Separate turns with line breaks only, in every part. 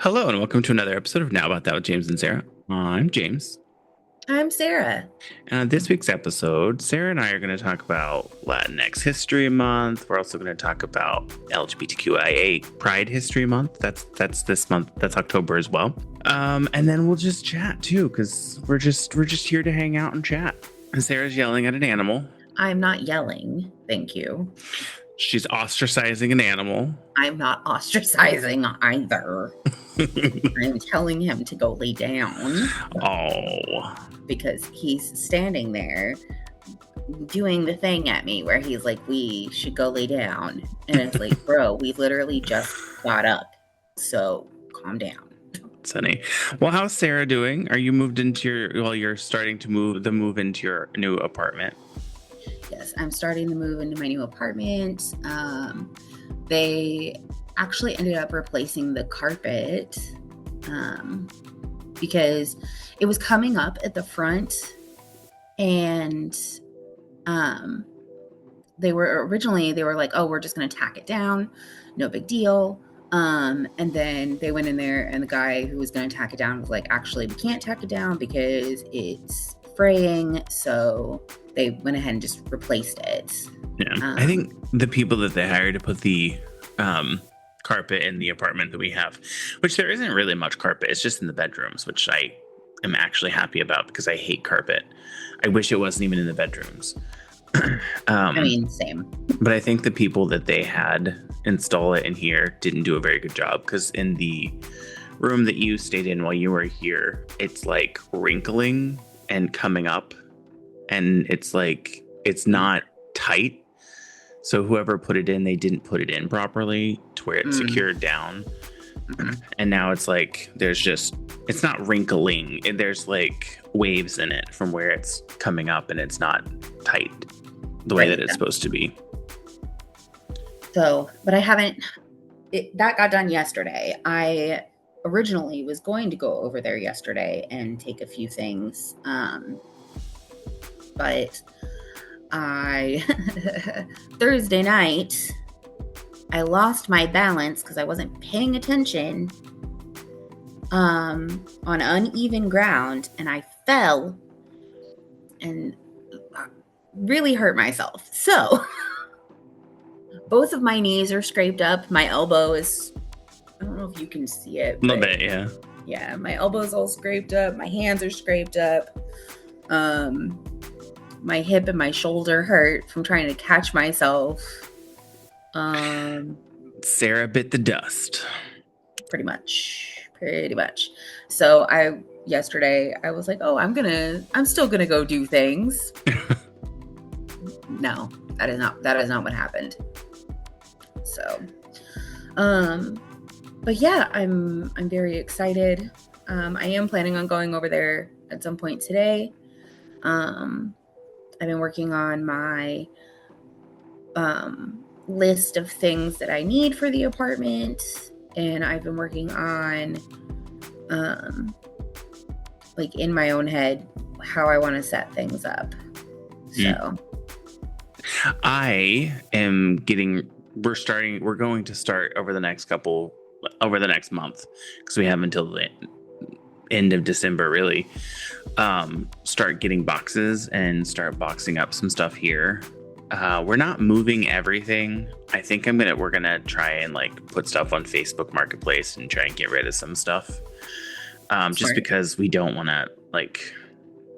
Hello and welcome to another episode of Now About That with James and Sarah. I'm James.
I'm Sarah.
And on this week's episode, Sarah and I are going to talk about Latinx History Month. We're also going to talk about LGBTQIA Pride History Month. That's this month. That's October as well. And then we'll just chat too, because we're just here to hang out and chat. And Sarah's yelling at an animal.
I'm not yelling. Thank you.
She's ostracizing an animal.
I'm not ostracizing either. I'm telling him to go lay down.
Oh.
Because he's standing there doing the thing at me where he's like, we should go lay down. And it's like, bro, we literally just got up. So calm down.
Sunny. Well, how's Sarah doing? Are you moved into you're starting to move into your new apartment?
Yes, I'm starting to move into my new apartment. They actually ended up replacing the carpet because it was coming up at the front, and they were like, oh, we're just going to tack it down. No big deal. And then they went in there and the guy who was going to tack it down was like, actually, we can't tack it down because it's fraying. So they went ahead and just replaced it.
Yeah. I think the people that they hired to put the carpet in the apartment that we have, which there isn't really much carpet, it's just in the bedrooms, which I am actually happy about because I hate carpet. I wish it wasn't even in the bedrooms.
I mean, same.
But I think the people that they had install it in here didn't do a very good job, because in the room that you stayed in while you were here, it's like wrinkling and coming up, and it's like it's not tight. So whoever put it in, they didn't put it in properly to where it secured down. And now it's like it's not wrinkling. There's like waves in it from where it's coming up, and it's not tight the way that it's supposed to be.
So, but I haven't, that got done yesterday. I originally was going to go over there yesterday and take a few things. But Thursday night, I lost my balance because I wasn't paying attention on uneven ground, and I fell and really hurt myself. So both of my knees are scraped up. My elbow is, I don't know if you can see it.
A little bit, yeah.
Yeah, my elbow's all scraped up. My hands are scraped up. My hip and my shoulder hurt from trying to catch myself.
Sarah bit the dust. Pretty
much. So yesterday I was like, oh, I'm still gonna go do things. No, that is not what happened. So, but yeah, I'm very excited. I am planning on going over there at some point today. I've been working on my list of things that I need for the apartment, and I've been working on like in my own head how I want to set things up. So
we're going to start over the next month, because we have until the end of December really, start getting boxes and start boxing up some stuff here. We're not moving everything. I think we're gonna try and like put stuff on Facebook Marketplace and try and get rid of some stuff. Just because we don't want to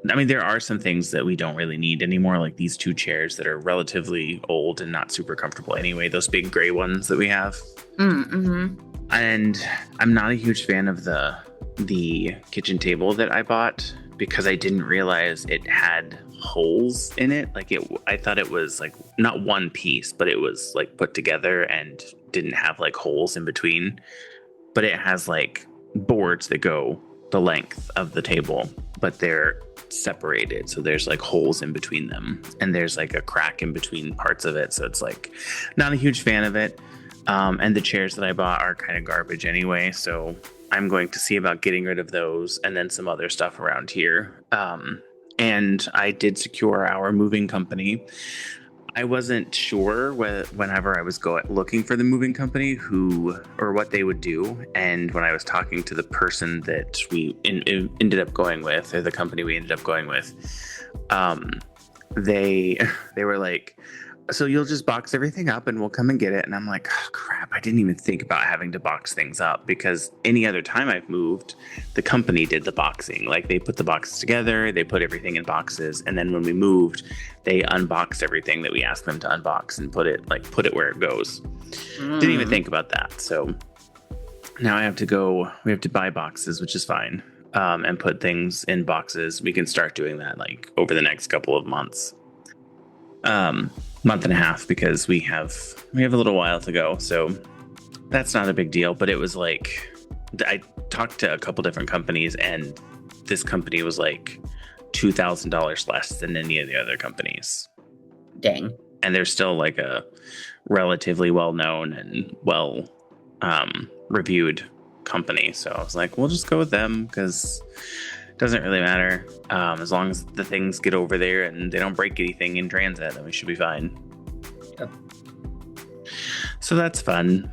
there are some things that we don't really need anymore, like these two chairs that are relatively old and not super comfortable anyway, those big gray ones that we have. And I'm not a huge fan of the kitchen table that I bought, because I didn't realize it had holes in it. I thought it was like not one piece, but it was like put together and didn't have like holes in between. But it has like boards that go the length of the table, but they're separated, so there's like holes in between them, and there's like a crack in between parts of it, so it's like not a huge fan of it. And the chairs that I bought are kind of garbage anyway, so I'm going to see about getting rid of those and then some other stuff around here. And I did secure our moving company. I wasn't sure whenever I was looking for the moving company who or what they would do, and when I was talking to the person that we ended up going with, or the company we ended up going with, they were like, so you'll just box everything up and we'll come and get it. And I'm like, oh, crap, I didn't even think about having to box things up, because any other time I've moved, the company did the boxing. Like, they put the boxes together, they put everything in boxes, and then when we moved, they unboxed everything that we asked them to unbox and put it where it goes. Didn't even think about that. So now we have to buy boxes, which is fine, and put things in boxes. We can start doing that like over the next couple of months. Month and a half, because we have a little while to go, so that's not a big deal. But it was like, I talked to a couple different companies, and this company was like $2,000 less than any of the other companies.
Dang.
And they're still like a relatively well-known and well reviewed company, so I was like, we'll just go with them, because doesn't really matter. As long as the things get over there and they don't break anything in transit, then we should be fine.
Yep.
So that's fun.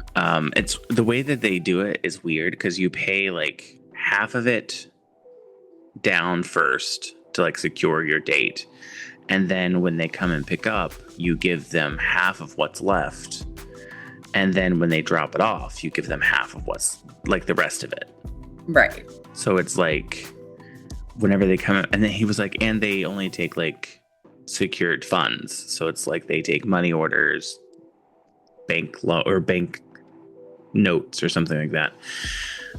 It's the way that they do it is weird, because you pay like half of it down first to like secure your date. And then when they come and pick up, you give them half of what's left. And then when they drop it off, you give them half of what's like the rest of it.
Right.
So it's like, whenever they come, and then he was like, and they only take like secured funds, so it's like they take money orders, bank notes or something like that.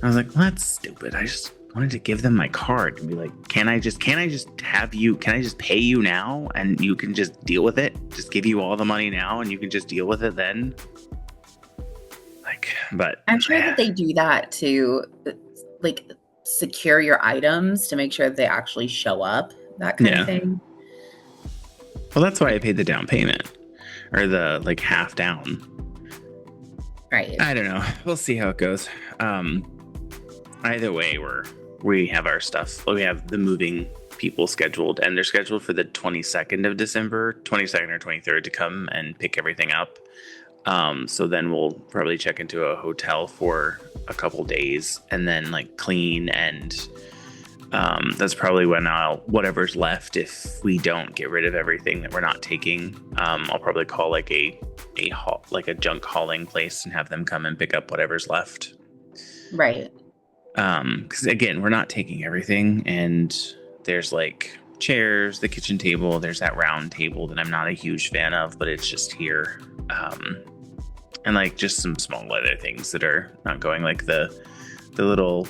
I was like, well, that's stupid. I just wanted to give them my card and be like, can I just pay you now and you can just deal with it, just give you all the money now and you can just deal with it then. Like, but
I'm sure that they do that to like secure your items to make sure that they actually show up, that kind of thing.
Well, that's why I paid the down payment, or the like half down.
Right.
I don't know. We'll see how it goes. Either way, we have our stuff. We have the moving people scheduled, and they're scheduled for the 22nd of December, 22nd or 23rd, to come and pick everything up. So then we'll probably check into a hotel for a couple days and then like clean, and that's probably when whatever's left, if we don't get rid of everything that we're not taking, I'll probably call like a junk hauling place and have them come and pick up whatever's left.
Right.
Because again, we're not taking everything, and there's like chairs, the kitchen table, there's that round table that I'm not a huge fan of, but it's just here. And like just some small leather things that are not going, like the little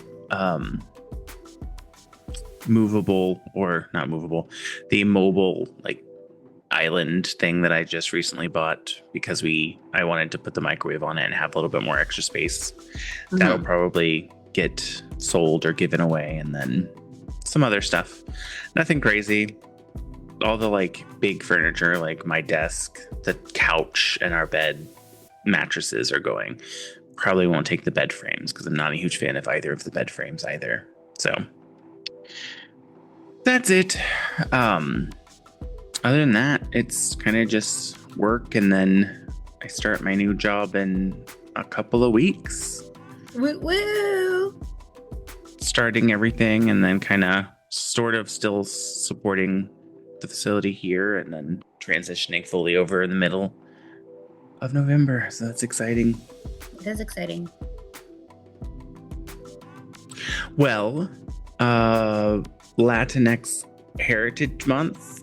movable, or not movable, the mobile like island thing that I just recently bought, because I wanted to put the microwave on it and have a little bit more extra space. Mm-hmm. That'll probably get sold or given away, and then some other stuff. Nothing crazy. All the like big furniture, like my desk, the couch, and our bed, mattresses are going. Probably won't take the bed frames, because I'm not a huge fan of either of the bed frames either. So that's it. Other than that, it's kind of just work, and then I start my new job in a couple of weeks.
Woo woo!
Starting everything, and then kind of sort of still supporting the facility here, and then transitioning fully over in the middle of November. So that's exciting.
It is exciting.
Well, Latinx Heritage Month.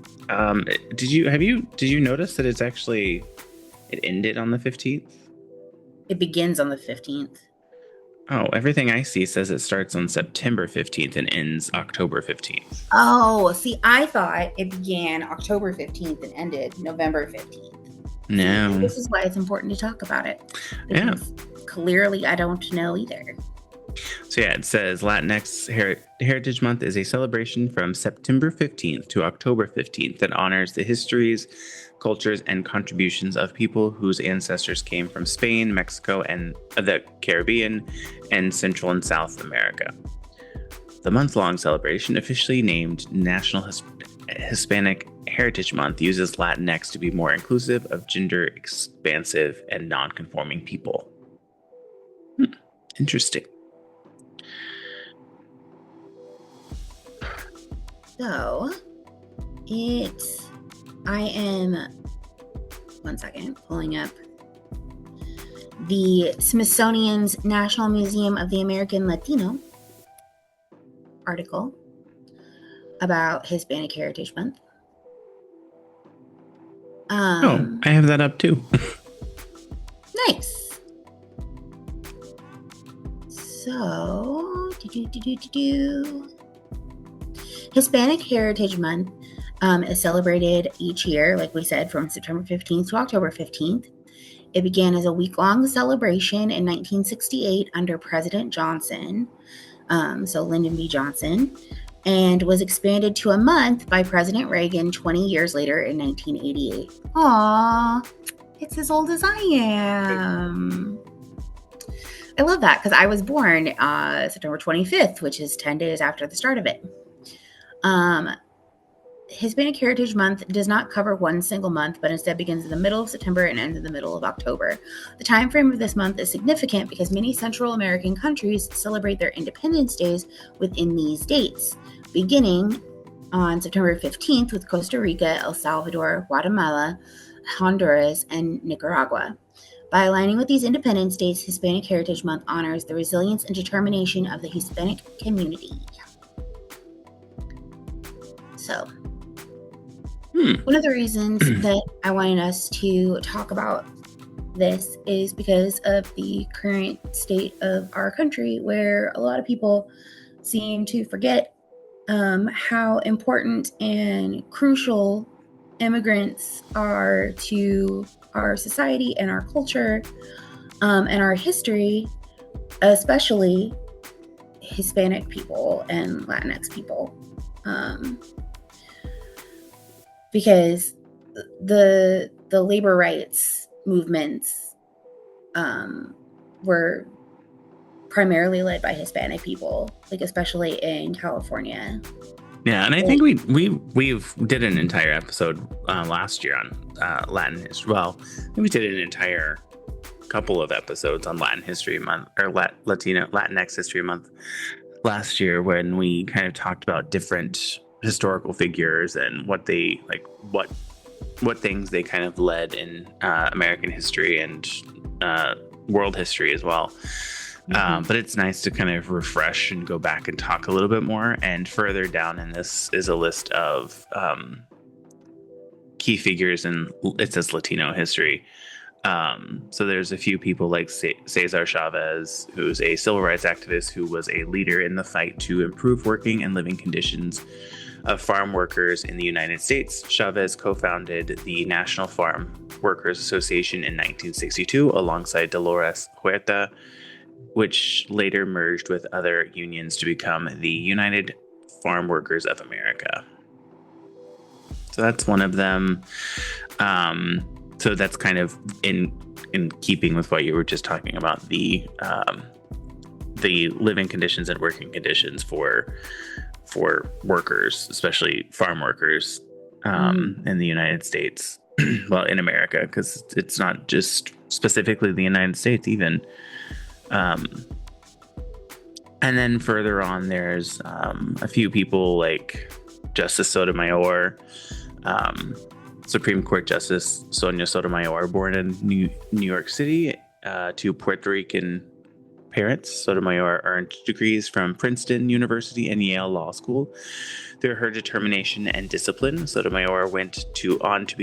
Did you notice that it ended on the 15th?
It begins on the 15th.
Oh, everything I see says it starts on September 15th and ends October 15th.
Oh, see, I thought it began October 15th and ended November 15th.
No.
This is why it's important to talk about it.
Yeah.
Clearly, I don't know either.
So yeah, it says Latinx Heritage Month is a celebration from September 15th to October 15th that honors the histories, cultures, and contributions of people whose ancestors came from Spain, Mexico, and the Caribbean, and Central and South America. The month-long celebration, officially named National Hispanic Heritage Month uses Latinx to be more inclusive of gender expansive and non-conforming people. Interesting.
So I am, one second, pulling up the Smithsonian's National Museum of the American Latino article about Hispanic Heritage Month.
I have that up too.
Nice. So, Hispanic Heritage Month is celebrated each year, like we said, from September 15th to October 15th. It began as a week-long celebration in 1968 under President Johnson, so Lyndon B. Johnson, and was expanded to a month by President Reagan 20 years later in 1988. Aww, it's as old as I am. I love that because I was born September 25th, which is 10 days after the start of it. Hispanic Heritage Month does not cover one single month, but instead begins in the middle of September and ends in the middle of October. The time frame of this month is significant because many Central American countries celebrate their Independence Days within these dates, beginning on September 15th with Costa Rica, El Salvador, Guatemala, Honduras, and Nicaragua. By aligning with these Independence Days, Hispanic Heritage Month honors the resilience and determination of the Hispanic community. So, one of the reasons that I wanted us to talk about this is because of the current state of our country, where a lot of people seem to forget how important and crucial immigrants are to our society and our culture and our history, especially Hispanic people and Latinx people. Because the labor rights movements were primarily led by Hispanic people, like especially in California.
Yeah, and I think we've did an entire episode last year on Latin history. Well, we did an entire couple of episodes on Latin History Month or Latinx History Month last year, when we kind of talked about different historical figures and what they like, what things they kind of led in American history and world history as well. But it's nice to kind of refresh and go back and talk a little bit more. And further down in this is a list of key figures, and it says Latino history. So there's a few people like Cesar Chavez, who's a civil rights activist who was a leader in the fight to improve working and living conditions of farm workers in the United States. Chavez co-founded the National Farm Workers Association in 1962 alongside Dolores Huerta, which later merged with other unions to become the United Farm Workers of America. So that's one of them. So that's kind of in keeping with what you were just talking about, the living conditions and working conditions for workers, especially farm workers in the United States. Well, in America, because it's not just specifically the United States even. And then further on, there's a few people like Justice Sotomayor, Supreme Court Justice Sonia Sotomayor, born in New York City to Puerto Rican parents. Sotomayor earned degrees from Princeton University and Yale Law School. Through her determination and discipline, Sotomayor went on to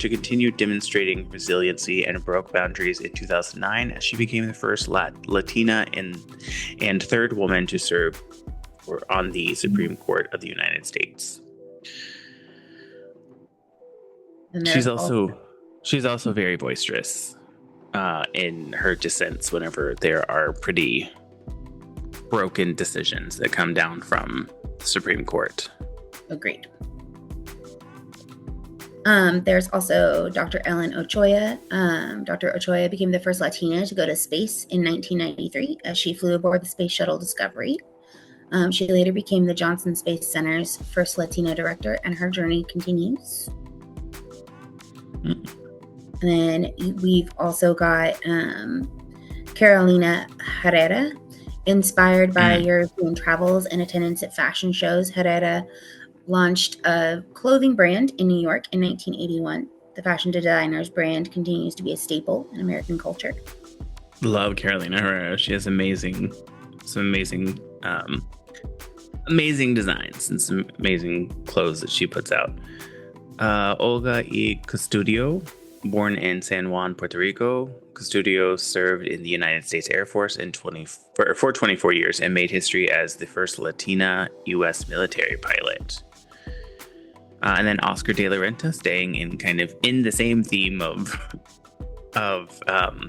continue demonstrating resiliency and broke boundaries in 2009 as she became the first Latina and third woman to serve on the Supreme Court of the United States. She's also very boisterous in her dissents whenever there are pretty broken decisions that come down from the Supreme Court.
Agreed. There's also Dr. Ellen Ochoa. Dr. Ochoa became the first Latina to go to space in 1993 as she flew aboard the Space Shuttle Discovery. She later became the Johnson Space Center's first Latina director, and her journey continues.
Mm.
And then we've also got Carolina Herrera. Inspired by European travels and attendance at fashion shows, Herrera launched a clothing brand in New York in 1981. The fashion designer's brand continues to be a staple in American culture.
Love Carolina Herrera. She has amazing designs and some amazing clothes that she puts out. Olga y Custodio, born in San Juan, Puerto Rico, Custodio served in the United States Air Force for 24 years and made history as the first Latina U.S. military pilot. And then Oscar de la Renta, staying in the same theme of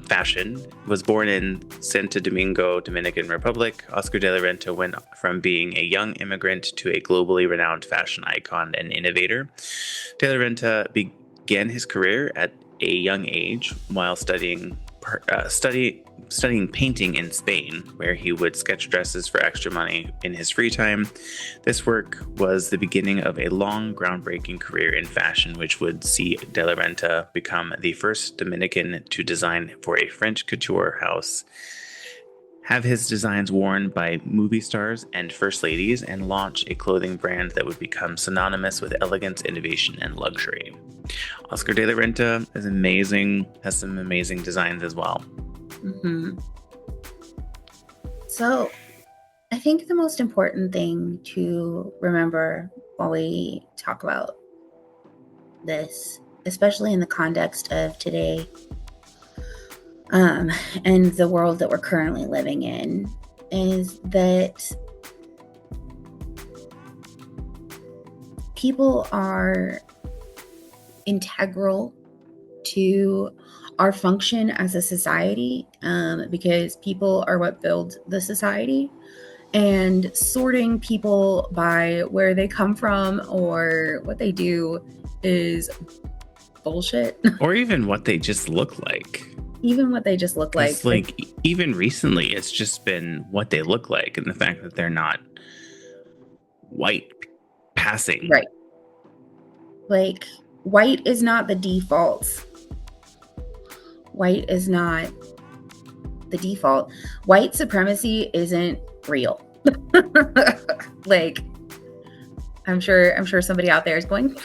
fashion, was born in Santo Domingo, Dominican Republic. Oscar de la Renta went from being a young immigrant to a globally renowned fashion icon and innovator. De la Renta began his career at a young age while studying painting in Spain, where he would sketch dresses for extra money in his free time. This work was the beginning of a long, groundbreaking career in fashion, which would see De La Renta become the first Dominican to design for a French couture house, have his designs worn by movie stars and first ladies, and launch a clothing brand that would become synonymous with elegance, innovation, and luxury. Oscar de la Renta is amazing, has some amazing designs as well.
Mm-hmm. So I think the most important thing to remember while we talk about this, especially in the context of today, and the world that we're currently living in, is that people are integral to our function as a society, because people are what build the society, and sorting people by where they come from or what they do is bullshit.
Or even what they just look like.
Even what they just look like.
Like, even recently, it's just been what they look like and the fact that they're not white passing.
Right. Like, white is not the default. White is not the default. White supremacy isn't real. Like, I'm sure somebody out there is going,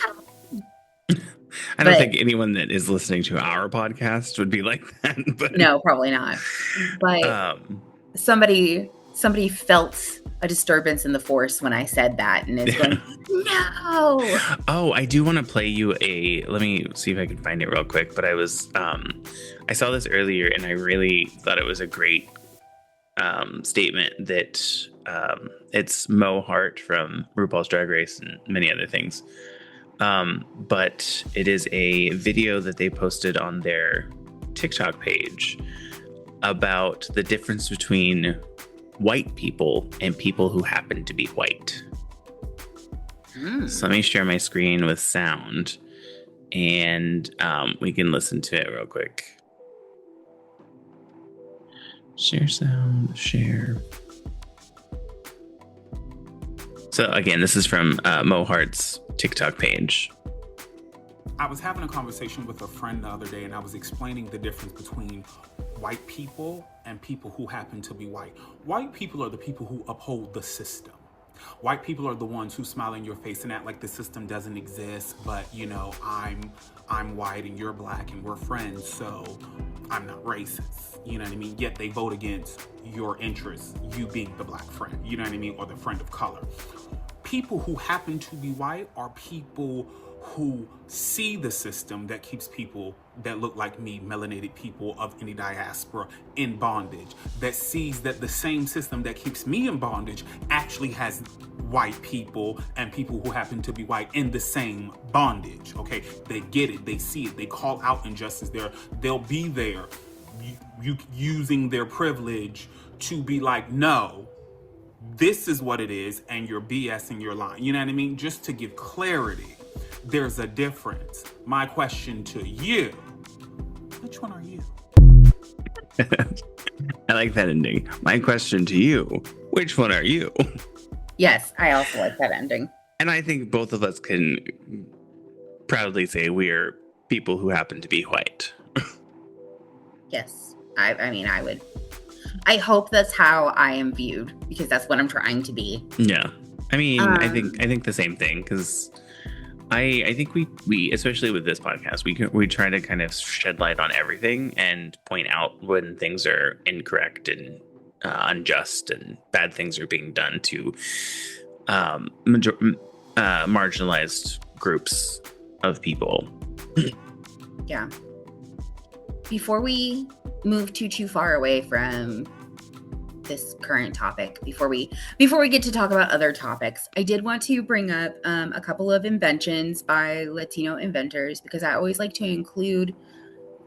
I don't think anyone that is listening to our podcast would be like that. But
no, probably not. But somebody felt a disturbance in the force when I said that, and it's going, no.
Oh, I do want to play you let me see if I can find it real quick. But I saw this earlier, and I really thought it was a great statement that it's Mo Hart from RuPaul's Drag Race and many other things. But it is a video that they posted on their TikTok page about the difference between white people and people who happen to be white. So let me share my screen with sound, and we can listen to it real quick. Share sound, share. So again, this is from Mo Hart's TikTok page.
I was having a conversation with a friend the other day, and I was explaining the difference between white people and people who happen to be white. White people are the people who uphold the system. White people are the ones who smile in your face and act like the system doesn't exist, but I'm white and you're black and we're friends, so I'm not racist. You know what I mean? Yet they vote against your interests, you being the black friend, you know what I mean? Or the friend of color. People who happen to be white are people who see the system that keeps people that look like me, melanated people of any diaspora, in bondage, that sees that the same system that keeps me in bondage actually has white people and people who happen to be white in the same bondage, okay? They get it, they see it, they call out injustice there. They'll be there using their privilege to be like, no, this is what it is, and you're BS and you're lying. You know what I mean? Just to give clarity, there's a difference. My question to you, which one are you?
I like that ending. My question to you, which one are you?
Yes, I also like that ending.
And I think both of us can proudly say we are people who happen to be white.
Yes. I mean, I would. I hope that's how I am viewed, because that's what I'm trying to be.
Yeah. I mean, I think the same thing, because I think we especially with this podcast, we try to kind of shed light on everything and point out when things are incorrect and unjust and bad things are being done to marginalized groups of people.
Yeah. Before we move too far away from this current topic, before we get to talk about other topics, I did want to bring up a couple of inventions by Latino inventors, because I always like to include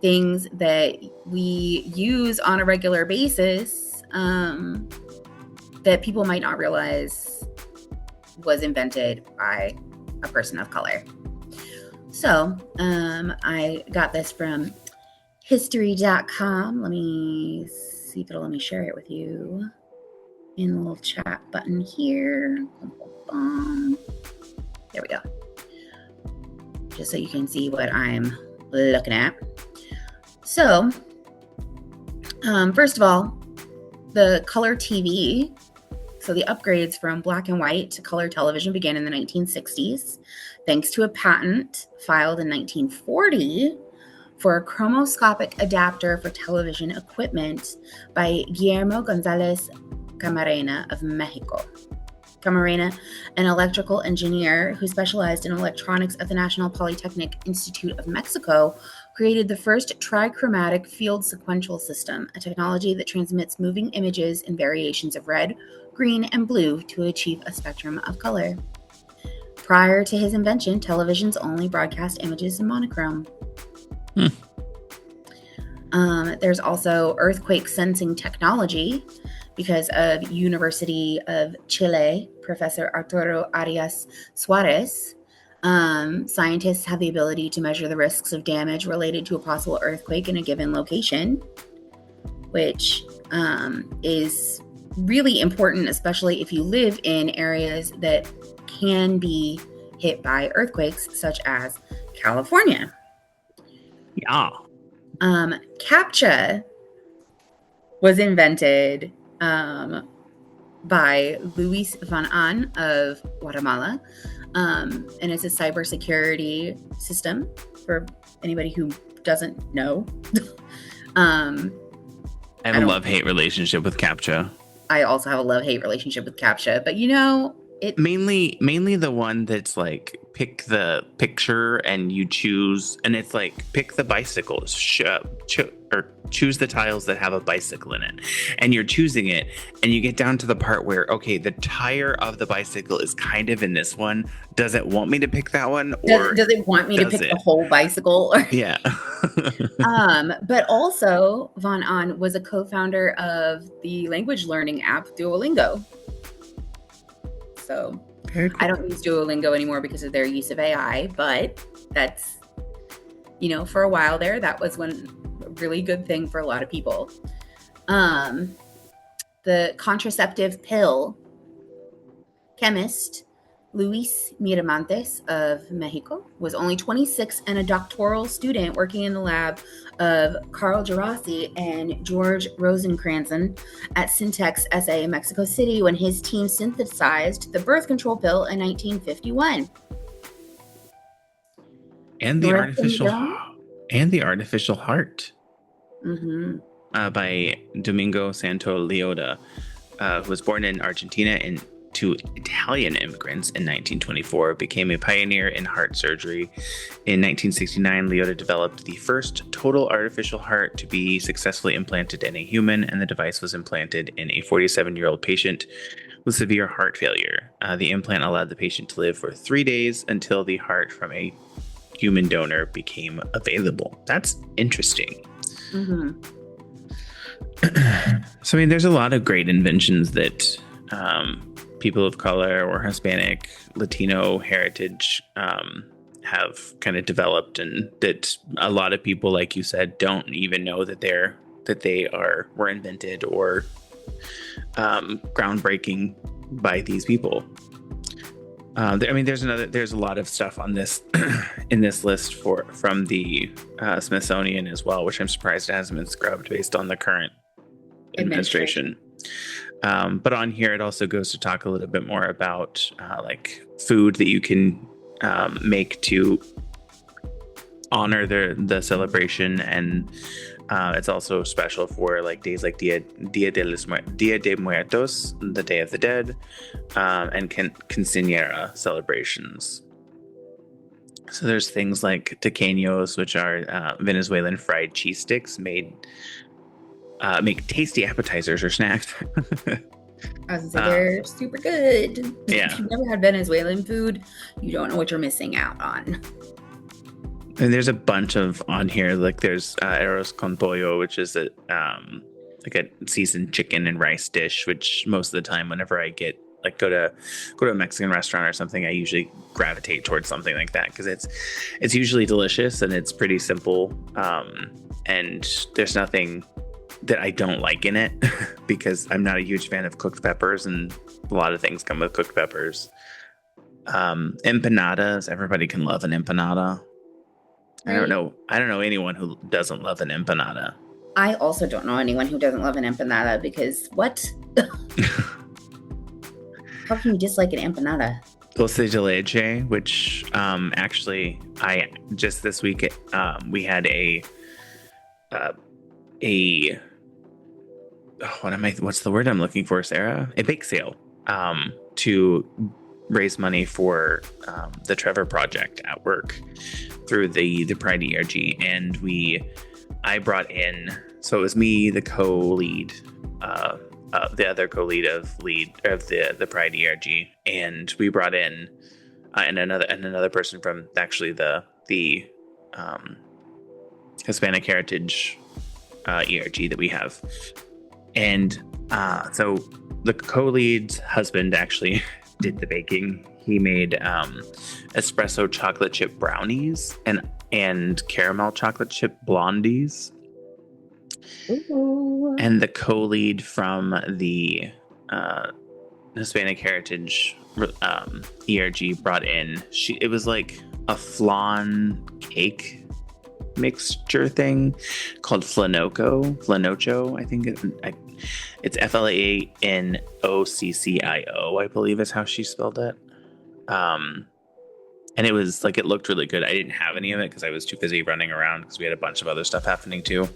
things that we use on a regular basis that people might not realize was invented by a person of color. So I got this from history.com. Let me see if it'll let me share it with you in the little chat button here. There we go. Just so you can see what I'm looking at. So, first of all, the color TV. So the upgrades from black and white to color television began in the 1960s, thanks to a patent filed in 1940 for a chromoscopic adapter for television equipment by Guillermo González Camarena of Mexico. Camarena, an electrical engineer who specialized in electronics at the National Polytechnic Institute of Mexico, created the first trichromatic field sequential system, a technology that transmits moving images in variations of red, green, and blue to achieve a spectrum of color. Prior to his invention, televisions only broadcast images in monochrome. There's also earthquake sensing technology because of University of Chile Professor Arturo Arias Suarez. Scientists have the ability to measure the risks of damage related to a possible earthquake in a given location, which is really important, especially if you live in areas that can be hit by earthquakes, such as California.
Yeah.
CAPTCHA was invented by Luis Van An of Guatemala, and it's a cybersecurity system for anybody who doesn't know.
I have a love-hate relationship with CAPTCHA.
I also have a love-hate relationship with CAPTCHA, but you know, it
mainly the one that's like pick the picture and you choose, and it's like pick the bicycles, or choose the tiles that have a bicycle in it, and you're choosing it, and you get down to the part where, okay, the tire of the bicycle is kind of in this one. Does it want me to pick that one, or
does it want me to pick the whole bicycle?
Yeah.
But also Von An was a co-founder of the language learning app Duolingo. So
very cool.
I don't use Duolingo anymore because of their use of AI, but that's, for a while there, that was a really good thing for a lot of people. The contraceptive pill chemist Luis Miramontes of Mexico was only 26 and a doctoral student working in the lab of Carl Gerasi and George Rosenkranzen at Syntex SA in Mexico City when his team synthesized the birth control pill in 1951.
And the artificial heart.
Mm-hmm.
By Domingo Santo Leoda, who was born in Argentina to Italian immigrants in 1924, became a pioneer in heart surgery. In 1969, Leoda developed the first total artificial heart to be successfully implanted in a human, and the device was implanted in a 47-year-old patient with severe heart failure. The implant allowed the patient to live for 3 days until the heart from a human donor became available. That's interesting.
Mm-hmm.
So, I mean, there's a lot of great inventions that people of color or Hispanic, Latino heritage have kind of developed, and that a lot of people, like you said, don't even know that were invented or groundbreaking by these people. There's a lot of stuff on this in this list from the Smithsonian as well, which I'm surprised it hasn't been scrubbed based on the current administration. But on here, it also goes to talk a little bit more about like food that you can make to honor the celebration, and it's also special for like days like Dia de Muertos, the Day of the Dead, and quinceañera celebrations. So there's things like tequeños, which are Venezuelan fried cheese sticks make tasty appetizers or snacks.
I was gonna say they're super good.
Yeah.
If you've never had Venezuelan food, you don't know what you're missing out on.
And there's a bunch of on here, like there's arroz con pollo, which is like a seasoned chicken and rice dish, which most of the time whenever I get like go to a Mexican restaurant or something, I usually gravitate towards something like that because it's usually delicious and it's pretty simple, and there's nothing that I don't like in it because I'm not a huge fan of cooked peppers, and a lot of things come with cooked peppers. Empanadas, everybody can love an empanada. Right. I don't know anyone who doesn't love an empanada.
I also don't know anyone who doesn't love an empanada because what? How can you dislike an empanada?
Dulce de leche, which actually I just this week we had what's the word I'm looking for, Sarah? A bake sale to raise money for the Trevor Project at work through the Pride ERG, and I brought in, so it was me, the co-lead, the other co-lead of the Pride ERG, and we brought in and another person from actually the Hispanic Heritage ERG that we have, and so the co-lead's husband actually did the baking. He made espresso chocolate chip brownies and caramel chocolate chip blondies. Ooh. And the co-lead from the Hispanic Heritage ERG brought in, it was like a flan cake mixture thing called flanocho. I think it's FLANOCCIO, I believe is how she spelled it. And it was like, it looked really good. I didn't have any of it because I was too busy running around because we had a bunch of other stuff happening too.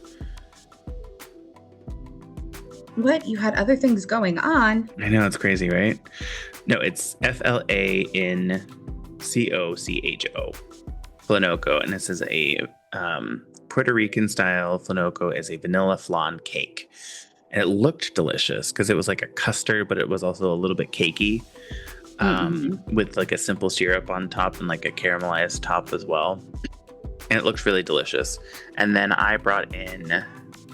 What? You had other things going on?
I know, it's crazy, right? No, it's FLANCOCHO, flanoco, and this is a Puerto Rican style flanoco is a vanilla flan cake. And it looked delicious because it was like a custard, but it was also a little bit cakey, with like a simple syrup on top and like a caramelized top as well. And it looked really delicious. And then I brought in,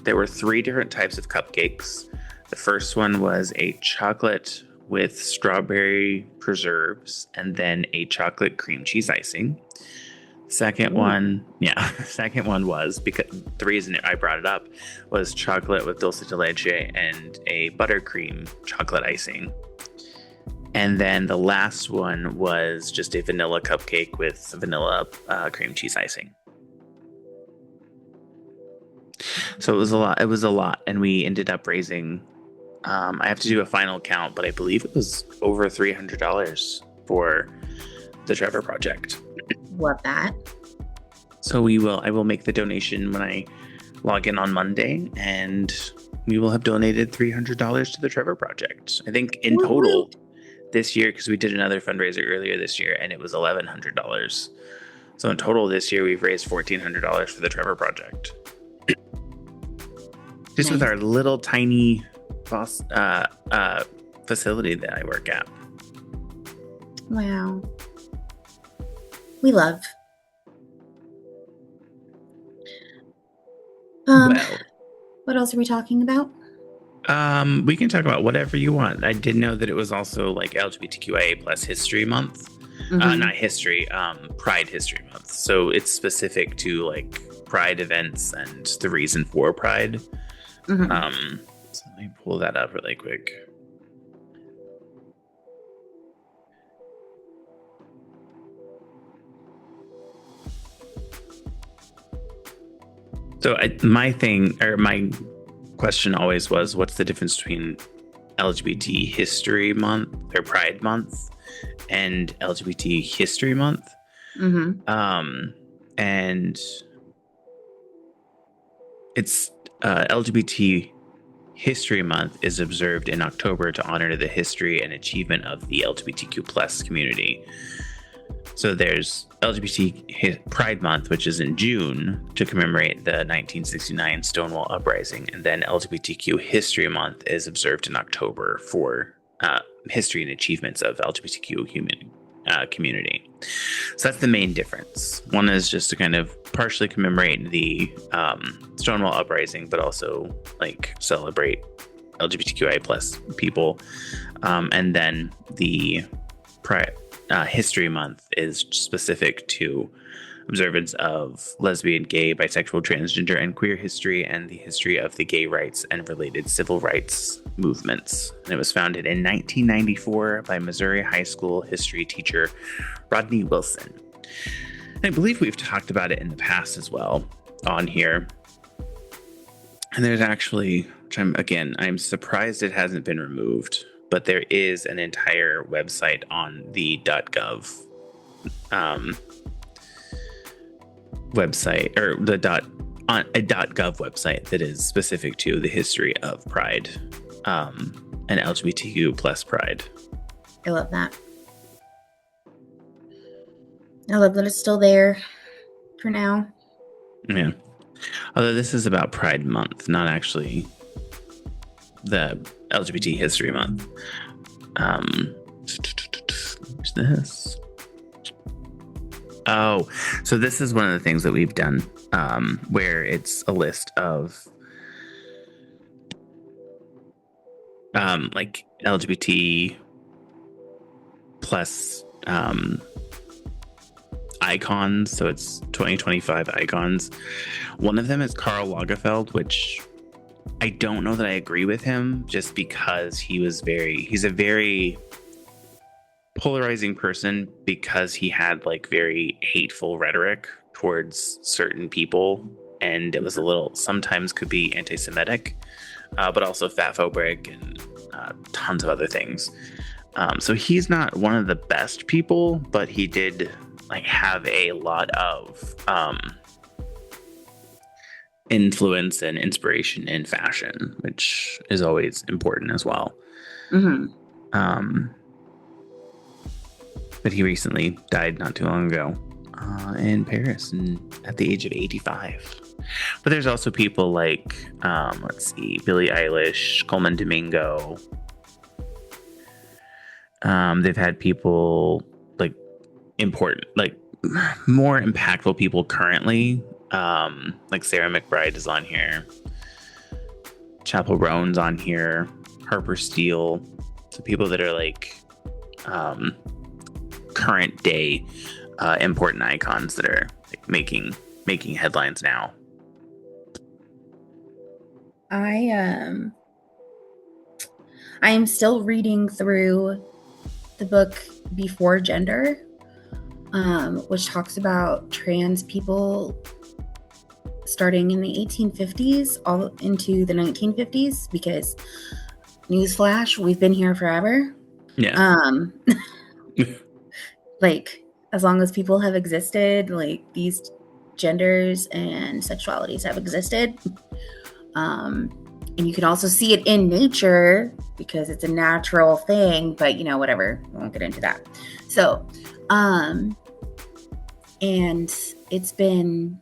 there were 3 different types of cupcakes. The first one was a chocolate with strawberry preserves and then a chocolate cream cheese icing. Second one was, because the reason I brought it up was chocolate with dulce de leche and a buttercream chocolate icing. And then the last one was just a vanilla cupcake with vanilla cream cheese icing. So it was a lot. And we ended up raising, I have to do a final count, but I believe it was over $300 for the Trevor Project.
Love that. So
I will make the donation when I log in on Monday, and we will have donated $300 to the Trevor Project. I think in total this year, because we did another fundraiser earlier this year, and it was $1,100. So in total this year, we've raised $1,400 for the Trevor Project. Just with our little tiny facility that I work at.
Wow. We love. What else are we talking about?
We can talk about whatever you want. I did know that it was also like LGBTQIA plus History Month. Not history, Pride History Month. So it's specific to like Pride events and the reason for Pride. So let me pull that up really quick. So my question always was, what's the difference between LGBT History Month or Pride Month and LGBT History Month? And it's LGBT History Month is observed in October to honor the history and achievement of the LGBTQ plus community. So there's LGBT Pride Month, which is in June to commemorate the 1969 Stonewall Uprising. And then LGBTQ History Month is observed in October for history and achievements of LGBTQ community. So that's the main difference. One is just to kind of partially commemorate the Stonewall Uprising, but also like celebrate LGBTQI plus people. And then the History Month is specific to observance of lesbian, gay, bisexual, transgender, and queer history and the history of the gay rights and related civil rights movements. And it was founded in 1994 by Missouri high school history teacher Rodney Wilson. And I believe we've talked about it in the past as well on here. And there's actually, which I'm surprised it hasn't been removed, but there is an entire website on the .gov website, or on a .gov website that is specific to the history of Pride and LGBTQ plus Pride.
I love that. I love that it's still there for now.
Yeah. Although this is about Pride Month, not actually the LGBT History Month. Where's this? Oh, so this is one of the things that we've done, where it's a list of like LGBT plus icons. So it's 2025 icons. One of them is Karl Lagerfeld, which I don't know that I agree with him, just because he's a very polarizing person, because he had like very hateful rhetoric towards certain people, and it was sometimes could be anti-Semitic, but also fatphobic and tons of other things. So he's not one of the best people, but he did like have a lot of influence and inspiration in fashion, which is always important as well. But he recently died not too long ago in Paris at the age of 85. But there's also people like, Billie Eilish, Coleman Domingo. They've had people like important, like more impactful people currently, like Sarah McBride is on here. Chappell Roan's on here. Harper Steele. So people that are like current day important icons that are like making headlines now.
I am still reading through the book Before Gender, which talks about trans people starting in the 1850s all into the 1950s, because newsflash, we've been here forever.
Yeah.
Like, as long as people have existed, like these genders and sexualities have existed. And you can also see it in nature because it's a natural thing, but whatever, we won't get into that. So, and it's been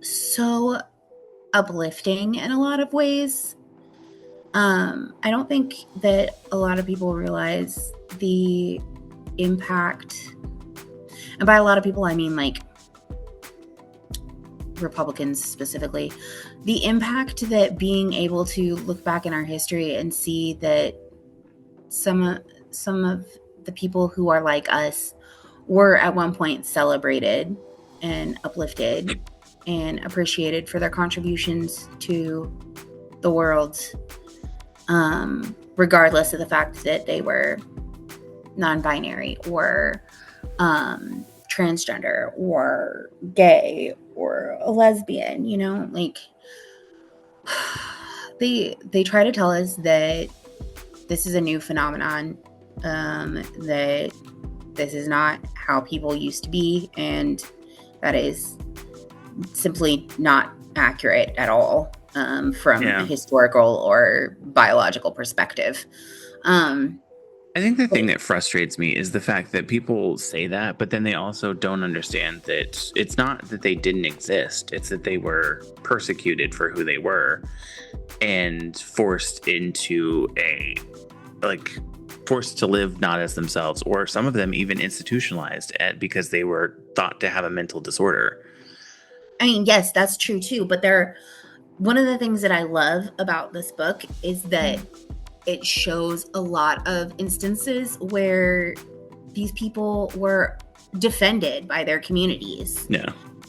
so uplifting in a lot of ways. I don't think that a lot of people realize the impact, and by a lot of people I mean like Republicans specifically, the impact that being able to look back in our history and see that some of the people who are like us were at one point celebrated and uplifted and appreciated for their contributions to the world, regardless of the fact that they were non-binary or transgender or gay or a lesbian, you know, like they try to tell us that this is a new phenomenon, that this is not how people used to be, and that is simply not accurate at all, from a historical or biological perspective.
I think the thing that frustrates me is the fact that people say that, but then they also don't understand that it's not that they didn't exist. It's that they were persecuted for who they were and forced to live not as themselves, or some of them even institutionalized because they were thought to have a mental disorder.
I mean, yes, that's true too. But one of the things that I love about this book is that it shows a lot of instances where these people were defended by their communities,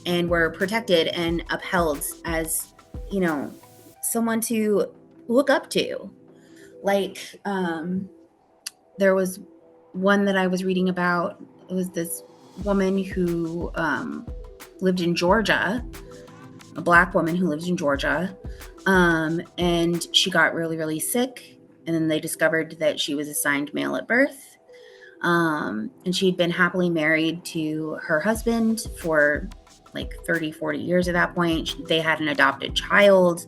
and were protected and upheld as, you know, someone to look up to. Like, there was one that I was reading about. It was this woman who lived in Georgia, a Black woman who lives in Georgia, and she got really, really sick. And then they discovered that she was assigned male at birth. And she'd been happily married to her husband for like 30, 40 years at that point. They had an adopted child,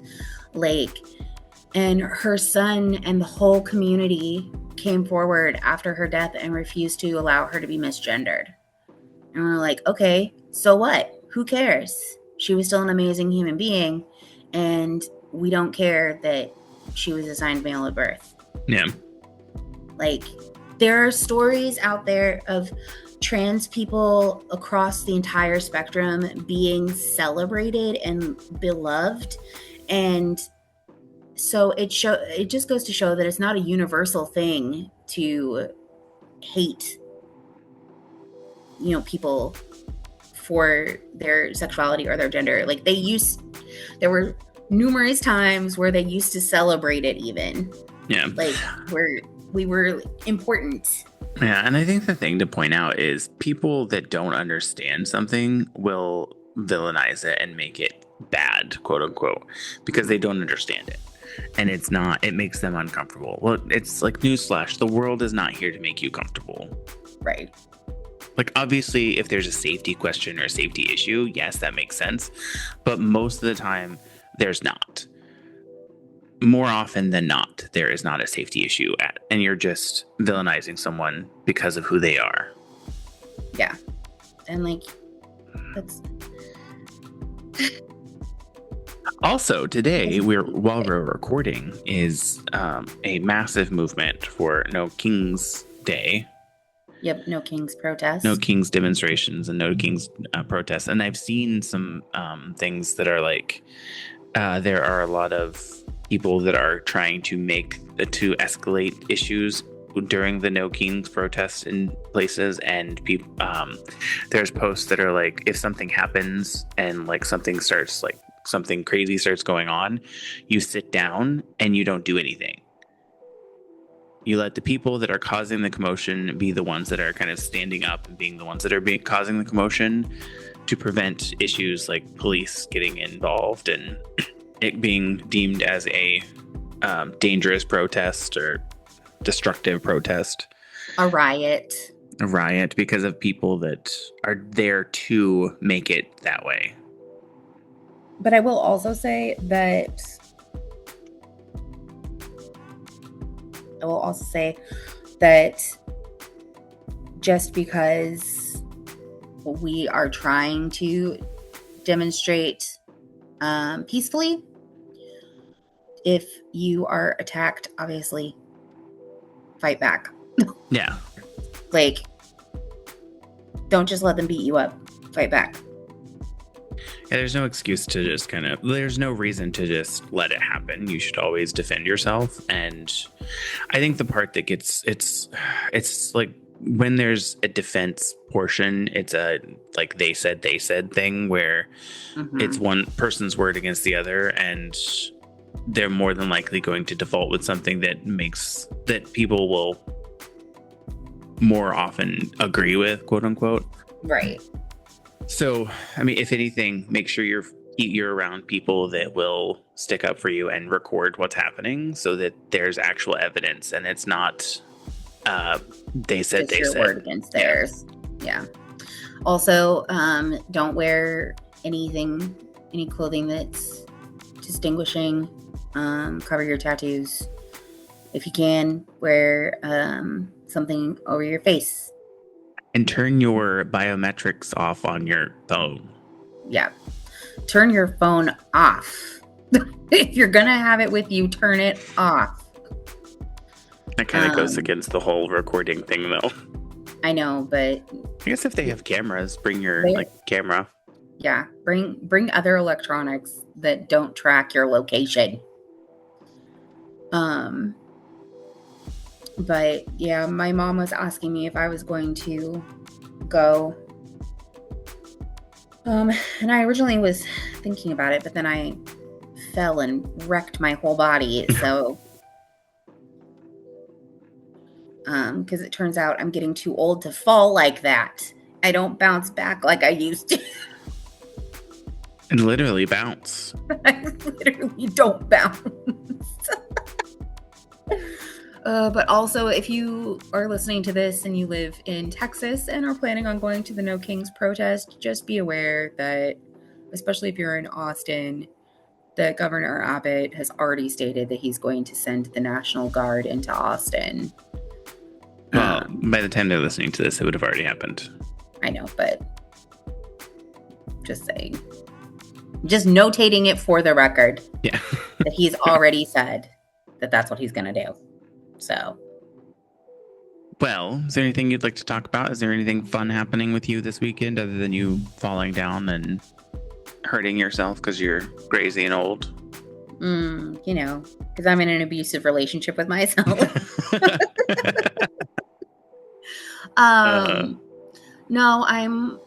and her son and the whole community came forward after her death and refused to allow her to be misgendered. And we're like, okay, so what? Who cares? She was still an amazing human being, and we don't care that she was assigned male at birth.
Yeah.
Like, there are stories out there of trans people across the entire spectrum being celebrated and beloved. And so it just goes to show that it's not a universal thing to hate, you know, people for their sexuality or their gender. Like, there were numerous times where they used to celebrate it even.
Yeah.
Like, we were important.
Yeah, and I think the thing to point out is people that don't understand something will villainize it and make it bad, quote unquote, because they don't understand it. And it makes them uncomfortable. Well, it's like, newsflash, the world is not here to make you comfortable.
Right.
Like, obviously, if there's a safety question or a safety issue, yes, that makes sense. But most of the time, there's not. More often than not, there is not a safety issue and you're just villainizing someone because of who they are.
Yeah. And like, that's...
Also, today, while we're recording, is a massive movement for No King's Day.
Yep, No King's protest.
No King's demonstrations and No King's protests. And I've seen some things that are like, there are a lot of people that are trying to escalate issues during the No King's protests in places, and people, there's posts that are like, if something happens and like something crazy starts going on, you sit down and you don't do anything. You let the people that are causing the commotion be the ones that are kind of standing up and being the ones that are causing the commotion to prevent issues like police getting involved and it being deemed as a dangerous protest or destructive protest.
A riot.
A riot because of people that are there to make it that way.
But I will also say that just because we are trying to demonstrate peacefully, if you are attacked, obviously fight back.
Yeah.
Like, don't just let them beat you up. Fight back.
Yeah, there's no excuse to just there's no reason to just let it happen. You should always defend yourself. And I think the part that it's like when there's a defense portion, it's a like they said thing where it's one person's word against the other, and they're more than likely going to default with something that people will more often agree with, quote unquote.
Right.
So, I mean, if anything, make sure you're around people that will stick up for you and record what's happening so that there's actual evidence and it's not uh they said
Just
they
your
said.
word against theirs. Yeah. Also, don't wear any clothing that's distinguishing. Cover your tattoos. If you can, wear something over your face.
And turn your biometrics off on your phone.
Yeah. Turn your phone off. If you're going to have it with you, turn it off.
That kind of goes against the whole recording thing, though.
I know, but
I guess if they have cameras, bring your camera.
Yeah, bring other electronics that don't track your location. But yeah, my mom was asking me if I was going to go. And I originally was thinking about it, but then I fell and wrecked my whole body. So, because it turns out I'm getting too old to fall like that. I don't bounce back like I used to.
And literally bounce.
I literally don't bounce. But also, if you are listening to this and you live in Texas and are planning on going to the No Kings protest, just be aware that, especially if you're in Austin, that Governor Abbott has already stated that he's going to send the National Guard into Austin.
Well, by the time they're listening to this, it would have already happened.
I know, but just saying. Just notating it for the record.
Yeah.
That he's already said that that's what he's going to do. So.
Well, is there anything you'd like to talk about? Is there anything fun happening with you this weekend other than you falling down and hurting yourself because you're crazy and old?
You know, because I'm in an abusive relationship with myself. No, I'm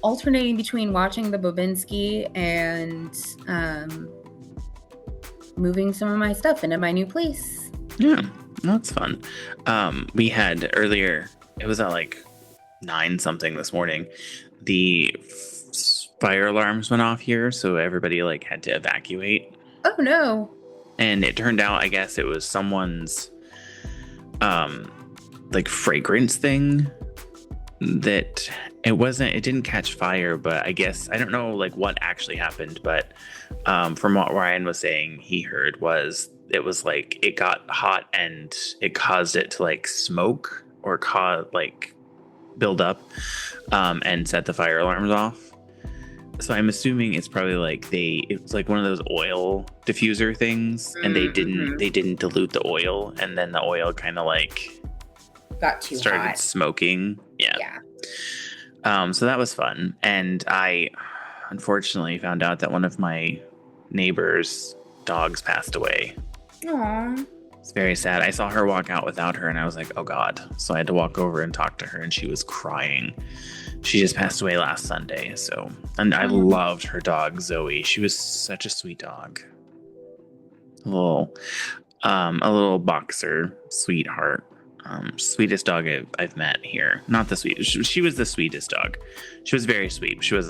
alternating between watching the Bobinski and moving some of my stuff into my new place.
Yeah, that's fun. We had earlier, it was at like 9 something this morning, the fire alarms went off here, so everybody like had to evacuate.
Oh no.
And it turned out, I guess it was someone's like fragrance thing that it didn't catch fire, but I guess I don't know like what actually happened, but from what Ryan was saying, he heard was it was like it got hot and it caused it to like smoke or build up and set the fire alarms off. So I'm assuming it's probably like it's like one of those oil diffuser things, and they didn't dilute the oil, and then the oil kind of like
got too
started
hot.
Smoking. Yeah. So that was fun, and I unfortunately found out that one of my neighbor's dogs passed away.
Aww.
It's very sad. I saw her walk out without her, and I was like, oh God. So I had to walk over and talk to her, and she was crying. She just passed away last Sunday. So, and I loved her dog, Zoe. She was such a sweet dog. A little boxer sweetheart. Sweetest dog I've met here. Not the sweetest. She was the sweetest dog. She was very sweet. She was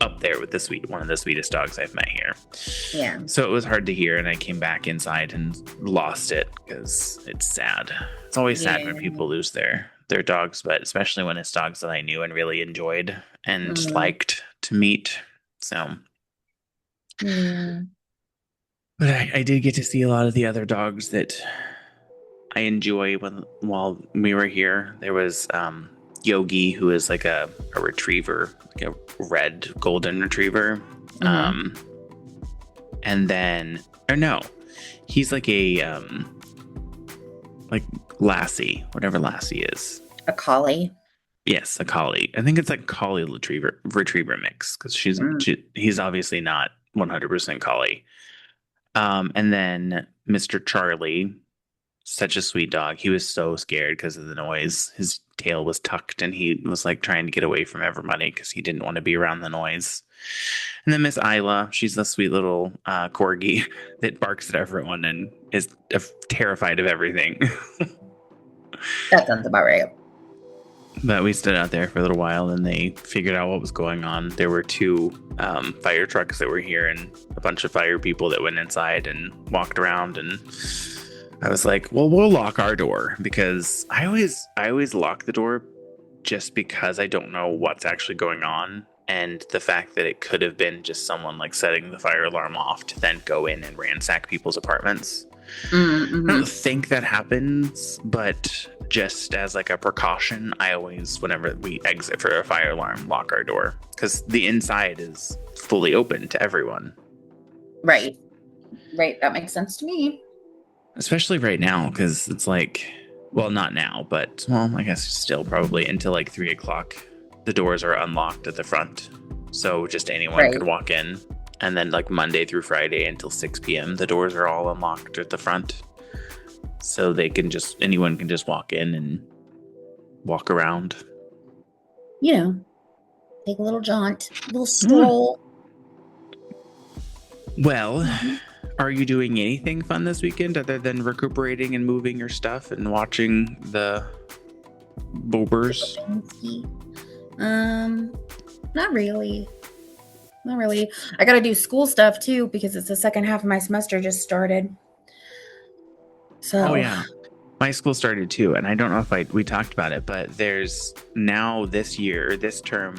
up there with one of the sweetest dogs I've met here.
Yeah.
So it was hard to hear, and I came back inside and lost it because it's sad. It's always sad when people lose their dogs, but especially when it's dogs that I knew and really enjoyed and liked to meet. So, but I did get to see a lot of the other dogs that I enjoy while we were here. There was Yogi, who is like a retriever, like a red golden retriever. And then, or no, he's like a like Lassie, whatever Lassie is.
A collie.
Yes, a collie. I think it's like collie retriever mix because he's obviously not 100% collie. And then Mr. Charlie, such a sweet dog. He was so scared because of the noise. His tail was tucked and he was like trying to get away from everybody because he didn't want to be around the noise. And then Miss Isla, she's the sweet little corgi that barks at everyone and is terrified of everything.
That sounds about right.
But we stood out there for a little while and they figured out what was going on. There were 2 fire trucks that were here and a bunch of fire people that went inside and walked around. And I was like, well, we'll lock our door, because I always lock the door just because I don't know what's actually going on. And the fact that it could have been just someone like setting the fire alarm off to then go in and ransack people's apartments.
Mm-hmm.
I don't think that happens, but just as like a precaution, I always, whenever we exit for a fire alarm, lock our door, because the inside is fully open to everyone.
Right. That makes sense to me.
Especially right now, because it's like, well, not now, but I guess still probably until like 3 o'clock. The doors are unlocked at the front, so just anyone could walk in. And then like Monday through Friday until 6 p.m., the doors are all unlocked at the front. So anyone can just walk in and walk around.
Take a little jaunt, a little stroll.
Well, are you doing anything fun this weekend other than recuperating and moving your stuff and watching the boobers?
Not really. I gotta do school stuff too, because it's the second half of my semester just started. So.
Oh yeah, my school started too, and I don't know if we talked about it, but there's now this term,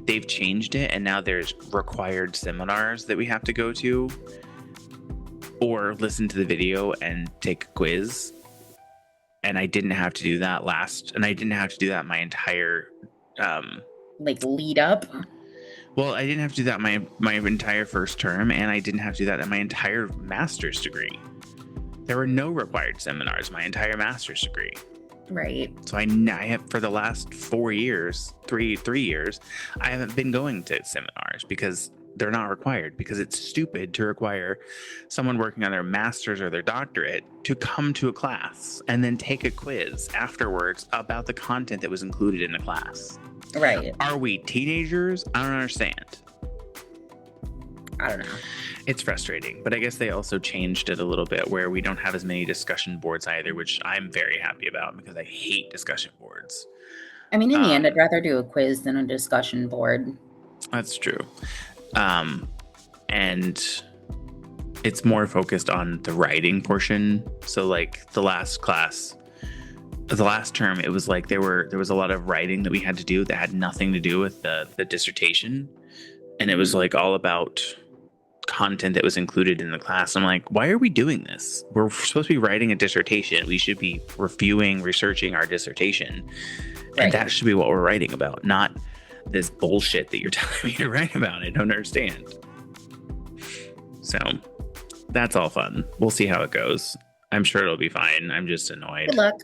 they've changed it, and now there's required seminars that we have to go to, or listen to the video and take a quiz. And I didn't have to do that my entire
lead up.
Well, I didn't have to do that my entire first term, and I didn't have to do that in my entire master's degree. There were no required seminars my entire master's degree.
Right.
So I have, for the last 4 years, three years, I haven't been going to seminars because they're not required, because it's stupid to require someone working on their master's or their doctorate to come to a class and then take a quiz afterwards about the content that was included in the class.
Right.
Are we teenagers? I don't understand.
I don't know.
It's frustrating, but I guess they also changed it a little bit where we don't have as many discussion boards either, which I'm very happy about because I hate discussion boards.
I mean, in the end, I'd rather do a quiz than a discussion board.
That's true. And it's more focused on the writing portion. So like the last term, it was like there was a lot of writing that we had to do that had nothing to do with the dissertation. And it was like all about content that was included in the class. I'm like, why are we doing this? We're supposed to be writing a dissertation. We should be researching our dissertation. Right. And that should be what we're writing about, not this bullshit that you're telling me to write about. I don't understand. So that's all fun. We'll see how it goes. I'm sure it'll be fine. I'm just annoyed.
Good luck.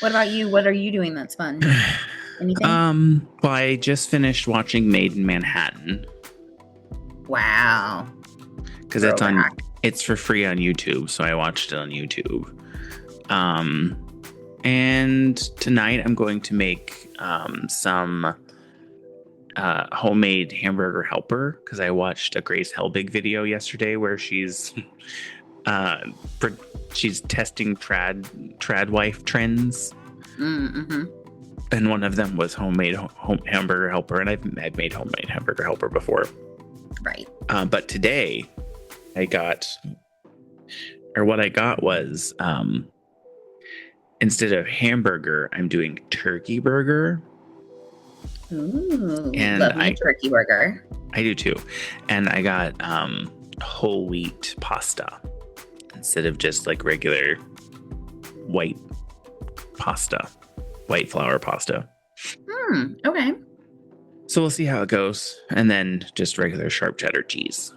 What about you? What are you doing that's fun? Anything?
Well, I just finished watching Made in Manhattan.
Wow.
Because it's for free on YouTube, so I watched it on YouTube. And tonight I'm going to make some homemade hamburger helper, because I watched a Grace Helbig video yesterday where she's testing trad wife trends.
Mm-hmm.
And one of them was homemade hamburger helper, and I've made homemade hamburger helper before.
Right.
But today what I got was instead of hamburger, I'm doing turkey burger.
Ooh, and love my turkey burger.
I do too. And I got whole wheat pasta instead of just like regular white flour pasta.
Okay.
So we'll see how it goes. And then just regular sharp cheddar cheese.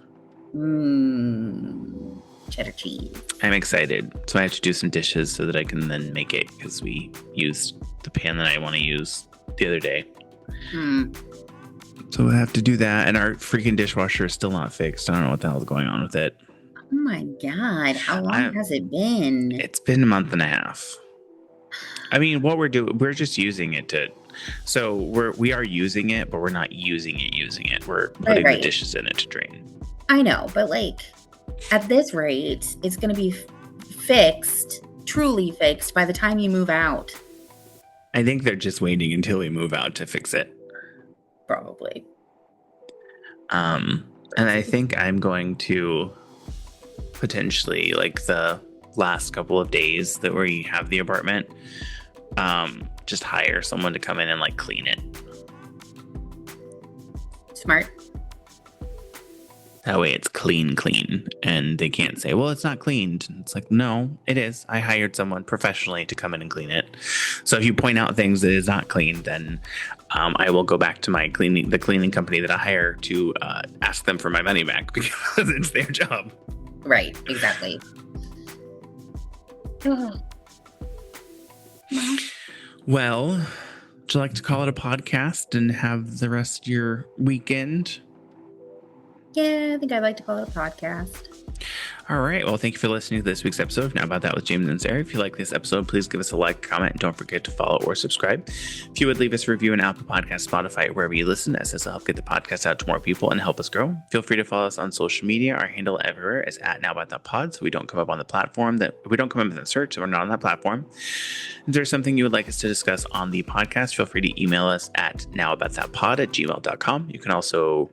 Cheddar cheese.
I'm excited. So I have to do some dishes so that I can then make it, because we used the pan that I want to use the other day. So we'll have to do that. And our freaking dishwasher is still not fixed. I don't know what the hell's going on with it.
Oh my God. How long has it been?
It's been a month and a half. I mean, what we're doing, we're just using it so we are using it, but we're not using it. We're putting the dishes in it to drain.
I know, but like at this rate, it's going to be fixed, truly fixed by the time you move out.
I think they're just waiting until we move out to fix it.
Probably.
And I think I'm going to potentially, like, the last couple of days that we have the apartment, just hire someone to come in and like clean it.
Smart.
That way it's clean, and they can't say, well, it's not cleaned. It's like, no, it is. I hired someone professionally to come in and clean it. So if you point out things that is not clean, then I will go back to the cleaning company that I hire to ask them for my money back, because it's their job.
Right, exactly.
Well, would you like to call it a podcast and have the rest of your weekend?
Yeah, I think I'd like to call it a podcast.
All right. Well, thank you for listening to this week's episode of Now About That with James and Sarah. If you like this episode, please give us a like, comment, and don't forget to follow or subscribe. If you would leave us a review on Apple Podcasts, Spotify, wherever you listen, as this will help get the podcast out to more people and help us grow. Feel free to follow us on social media. Our handle everywhere is at Now About That Pod, so we don't come up on the platform if we don't come up in the search, so we're not on that platform. If there's something you would like us to discuss on the podcast, feel free to email us at nowaboutthatpod@gmail.com. You can also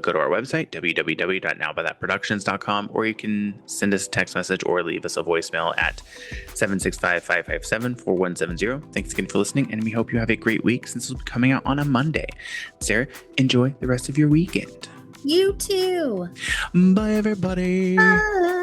go to our website, www.nowaboutthatproductions.com, or you can send us a text message or leave us a voicemail at 765-557-4170. Thanks again for listening, and we hope you have a great week since it'll be coming out on a Monday. Sarah, enjoy the rest of your weekend.
You too.
Bye, everybody.
Bye.